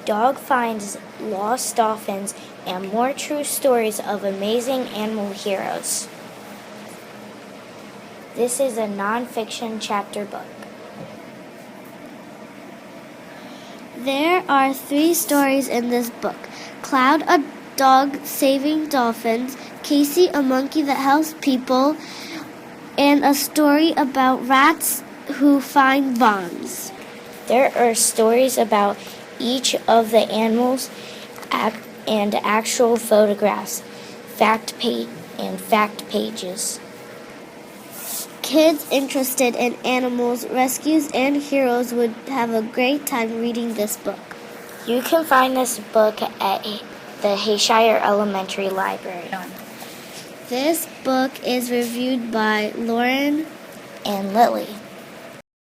Dog finds lost dolphins, and more true stories of amazing animal heroes. This is a nonfiction chapter book. There are 3 stories in this book. Cloud, a dog saving dolphins, Casey, a monkey that helps people, and a story about rats who find bombs. There are stories about each of the animals and actual photographs, fact pages. Kids interested in animals, rescues, and heroes would have a great time reading this book. You can find this book at the Hayshire Elementary Library. This book is reviewed by Lauren and Lily.